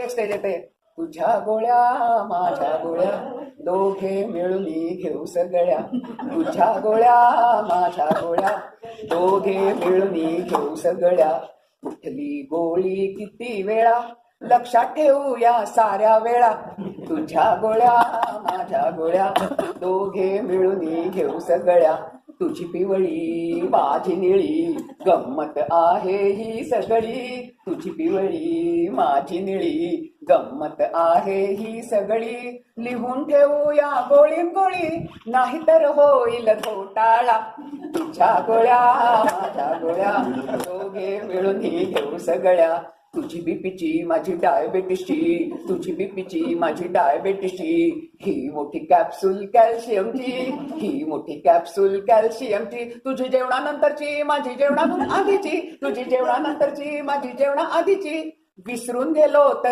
एक स्टेज येते. तुझ्या गोळ्या माझ्या गोळ्या दोघे मिळून घेऊ सगळ्या. तुझ्या गोळ्या माझ्या गोळ्या दोघे मिळून घेऊ सगळ्या. कुठली गोळी किती वेळा लक्षात ठेवूया साऱ्या वेळा. तुझ्या गोळ्या माझ्या गोळ्या दोघे मिळून घेऊ सगळ्या. तुझी पिवळी माझी निळी गंमत आहे ही सगळी. तुझी पिवळी माझी निळी गंमत आहे ही सगळी. लिहून ठेवूया गोळी गोळी नाहीतर होईल घोटाळा. तुझ्या गोळ्या माझ्या गोळ्या दोघे मिळून घेऊ सगळ्या. तुझी बीपीची माझी डायबेटिसची तुझी बीपीची माझी डायबेटिसची. ही मोठी कॅप्सूल कॅल्शियमची ही मोठी कॅप्सूल कॅल्शियमची. तुझी जेवणानंतरची माझी जेवणातून आधीची तुझी जेवणानंतरची माझी जेवणा आधीची. विसरून गेलो तर